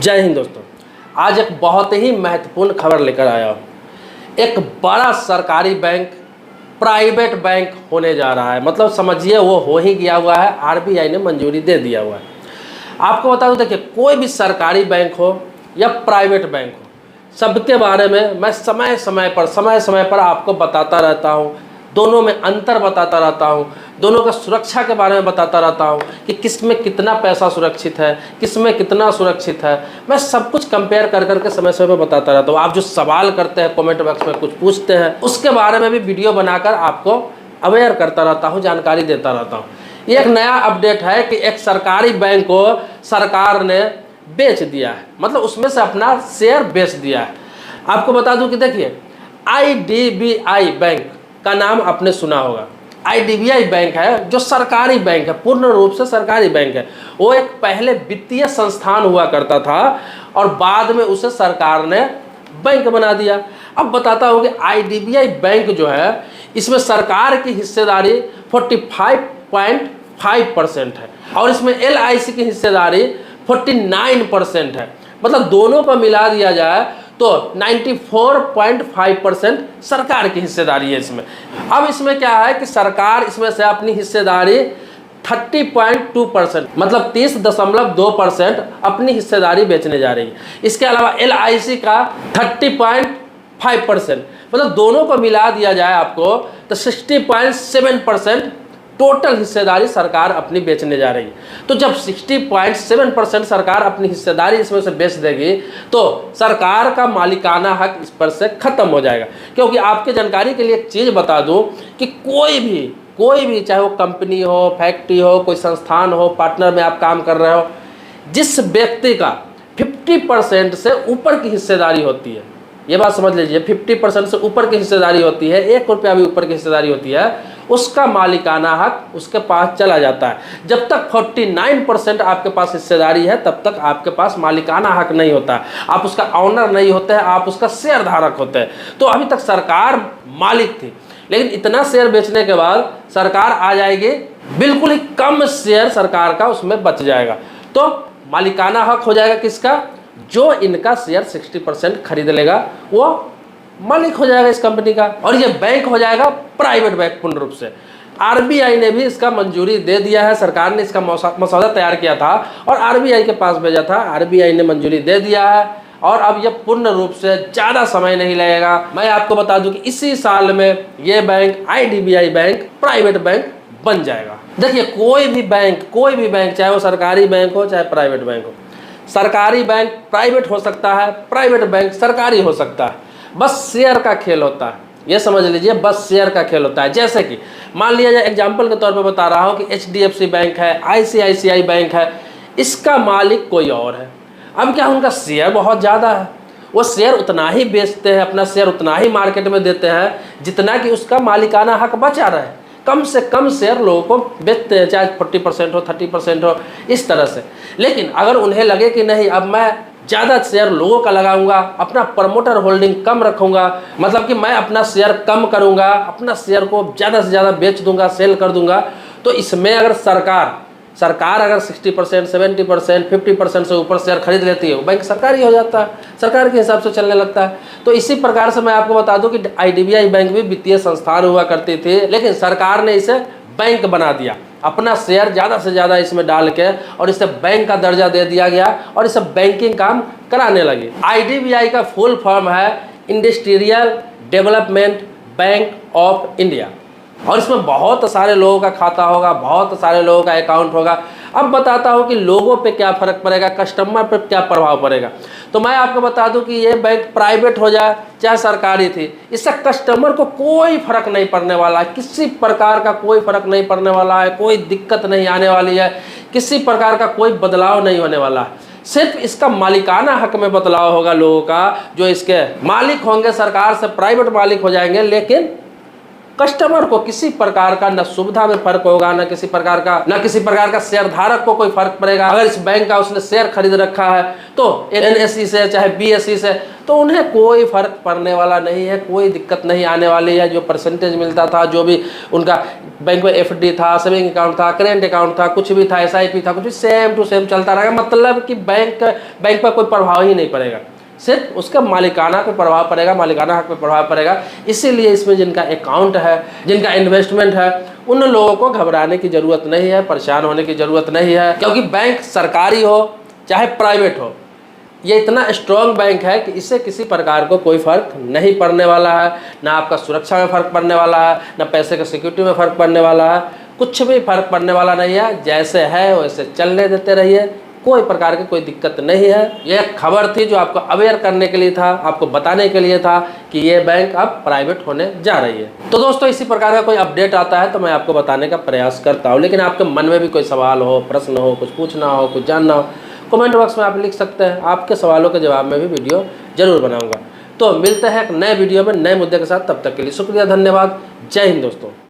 जय हिंद दोस्तों। आज एक बहुत ही महत्वपूर्ण खबर लेकर आया हूँ। एक बड़ा सरकारी बैंक प्राइवेट बैंक होने जा रहा है। मतलब समझिए वो हो ही गया हुआ है, आरबीआई ने मंजूरी दे दिया हुआ है। आपको बता दूं, देखिए कोई भी सरकारी बैंक हो या प्राइवेट बैंक हो, सबके बारे में मैं समय समय पर आपको बताता रहता हूँ। दोनों में अंतर बताता रहता हूँ, दोनों का सुरक्षा के बारे में बताता रहता हूँ कि किस में कितना पैसा सुरक्षित है, किस में कितना सुरक्षित है। मैं सब कुछ कंपेयर कर करके समय समय पर बताता रहता हूँ। आप जो सवाल करते हैं कमेंट बॉक्स में, कुछ पूछते हैं, उसके बारे में भी वीडियो बनाकर आपको अवेयर करता रहता हूँ, जानकारी देता रहता हूँ। ये एक नया अपडेट है कि एक सरकारी बैंक को सरकार ने बेच दिया है, मतलब उसमें से अपना शेयर बेच दिया है। आपको बता दूं कि देखिए आईडीबीआई बैंक का नाम आपने सुना होगा। आईडीबीआई बैंक है जो सरकारी बैंक है, पूर्ण रूप से सरकारी बैंक है। वो एक पहले वित्तीय संस्थान हुआ करता था और बाद में उसे सरकार ने बैंक बना दिया। अब बताता हूँ कि आईडीबीआई बैंक जो है, इसमें सरकार की हिस्सेदारी 45.5% है और इसमें एलआईसी की हिस्सेदारी 49% है। मतलब दोनों को मिला दिया जाए तो 94.5% सरकार की हिस्सेदारी है इसमें। अब इसमें क्या है कि सरकार इसमें से अपनी हिस्सेदारी 30.2%, मतलब 30.2% अपनी हिस्सेदारी बेचने जा रही है। इसके अलावा एलआईसी का 30.5%, मतलब दोनों को मिला दिया जाए आपको तो 60.7% टोटल हिस्सेदारी सरकार अपनी बेचने जा रही है। तो जब 60.7% सरकार अपनी हिस्सेदारी इसमें से बेच देगी तो सरकार का मालिकाना हक इस पर से खत्म हो जाएगा। क्योंकि आपके जानकारी के लिए एक चीज़ बता दूं कि कोई भी चाहे वो कंपनी हो, फैक्ट्री हो, कोई संस्थान हो, पार्टनर में आप काम कर रहे हो, जिस व्यक्ति का 50% से ऊपर की हिस्सेदारी होती है, ये बात समझ लीजिए, 50% से ऊपर की हिस्सेदारी होती है, 1 रुपया भी ऊपर की हिस्सेदारी होती है, उसका मालिकाना हक उसके पास चला जाता है। जब तक 49% आपके पास हिस्सेदारी है तब तक आपके पास मालिकाना हक नहीं होता है। आप उसका ऑनर नहीं होते हैं, आप उसका शेयर धारक होते हैं। तो अभी तक सरकार मालिक थी, लेकिन इतना शेयर बेचने के बाद सरकार आ जाएगी, बिल्कुल ही कम शेयर सरकार का उसमें बच जाएगा। तो मालिकाना हक हो जाएगा किसका? जो इनका शेयर 60% खरीद लेगा वो मालिक हो जाएगा इस कंपनी का, और ये बैंक हो जाएगा प्राइवेट बैंक पूर्ण रूप से। आरबीआई ने भी इसका मंजूरी दे दिया है। सरकार ने इसका मसौदा तैयार किया था और आरबीआई के पास भेजा था, आरबीआई ने मंजूरी दे दिया है और अब ये पूर्ण रूप से ज़्यादा समय नहीं लगेगा। मैं आपको बता दूं कि इसी साल में ये bank IDBI bank private bank बन जाएगा। देखिए कोई भी बैंक चाहे वो सरकारी बैंक हो चाहे प्राइवेट बैंक हो, सरकारी बैंक प्राइवेट हो सकता है, प्राइवेट बैंक सरकारी हो सकता है, बस शेयर का खेल होता है। ये समझ लीजिए, बस शेयर का खेल होता है। जैसे कि मान लिया जाए, एग्जांपल के तौर पे बता रहा हूँ कि एचडीएफसी बैंक है, आईसीआईसीआई बैंक है, इसका मालिक कोई और है। अब क्या उनका शेयर बहुत ज़्यादा है, वो शेयर उतना ही बेचते हैं, अपना शेयर उतना ही मार्केट में देते हैं जितना कि उसका मालिकाना हक बचा रहे। कम से कम शेयर लोगों को बेचते हैं, चाहे 40% हो, 30% हो, इस तरह से। लेकिन अगर उन्हें लगे कि नहीं, अब मैं ज़्यादा शेयर लोगों का लगाऊंगा, अपना प्रमोटर होल्डिंग कम रखूंगा, मतलब कि मैं अपना शेयर कम करूंगा, अपना शेयर को ज़्यादा से ज़्यादा बेच दूंगा, सेल कर दूंगा, तो इसमें अगर सरकार अगर 60%, 70%, 50% से ऊपर शेयर खरीद लेती है, बैंक सरकारी हो जाता है, सरकार के हिसाब से चलने लगता है। तो इसी प्रकार से मैं आपको बता दूं कि आईडीबीआई बैंक भी वित्तीय संस्थान हुआ करती थी, लेकिन सरकार ने इसे बैंक बना दिया, अपना शेयर ज़्यादा से ज़्यादा इसमें डाल के, और इसे बैंक का दर्जा दे दिया गया और इसे बैंकिंग काम कराने लगी। आईडीबीआई का फुल फॉर्म है industrial development bank of India, और इसमें बहुत सारे लोगों का खाता होगा, बहुत सारे लोगों का अकाउंट होगा। अब बताता हूँ कि लोगों पे क्या फ़र्क पड़ेगा, कस्टमर पे क्या प्रभाव पड़ेगा। तो मैं आपको बता दूं कि ये बैंक प्राइवेट हो जाए चाहे सरकारी थी, इससे कस्टमर को कोई फ़र्क नहीं पड़ने वाला है, किसी प्रकार का कोई फ़र्क नहीं पड़ने वाला है, कोई दिक्कत नहीं आने वाली है, किसी प्रकार का कोई बदलाव नहीं होने वाला है। सिर्फ इसका मालिकाना हक में बदलाव होगा लोगों का, जो इसके मालिक होंगे सरकार से प्राइवेट मालिक हो जाएंगे, लेकिन कस्टमर को किसी प्रकार का न सुविधा में फर्क होगा, न किसी प्रकार का शेयर धारक को कोई फर्क पड़ेगा। अगर इस बैंक का उसने शेयर खरीद रखा है तो NSE से चाहे BSE से, तो उन्हें कोई फर्क पड़ने वाला नहीं है, कोई दिक्कत नहीं आने वाली है। जो परसेंटेज मिलता था, जो भी उनका बैंक में FD था, सेविंग अकाउंट था, करेंट अकाउंट था, कुछ भी था, SIP था, कुछ भी सेम टू सेम चलता रहेगा। मतलब कि बैंक पर कोई प्रभाव ही नहीं पड़ेगा, सिर्फ उसका मालिकाना पे प्रभाव पड़ेगा, मालिकाना हक पे प्रभाव पड़ेगा। इसीलिए इसमें जिनका अकाउंट है, जिनका इन्वेस्टमेंट है, उन लोगों को घबराने की ज़रूरत नहीं है, परेशान होने की ज़रूरत नहीं है, क्योंकि बैंक सरकारी हो चाहे प्राइवेट हो, ये इतना स्ट्रॉन्ग बैंक है कि इससे किसी प्रकार को कोई फ़र्क नहीं पड़ने वाला है। ना आपका सुरक्षा में फ़र्क पड़ने वाला है, ना पैसे का सिक्योरिटी में फ़र्क पड़ने वाला है, कुछ भी फ़र्क पड़ने वाला नहीं है। जैसे है वैसे चलने देते रहिए, कोई प्रकार की कोई दिक्कत नहीं है। यह खबर थी जो आपको अवेयर करने के लिए था, आपको बताने के लिए था कि ये बैंक अब प्राइवेट होने जा रही है। तो दोस्तों, इसी प्रकार का कोई अपडेट आता है तो मैं आपको बताने का प्रयास करता हूँ। लेकिन आपके मन में भी कोई सवाल हो, प्रश्न हो, कुछ पूछना हो, कुछ जानना हो, कमेंट बॉक्स में आप लिख सकते हैं। आपके सवालों के जवाब में भी वीडियो जरूर बनाऊँगा। तो मिलते हैं एक नए वीडियो में नए मुद्दे के साथ। तब तक के लिए शुक्रिया, धन्यवाद, जय हिंद दोस्तों।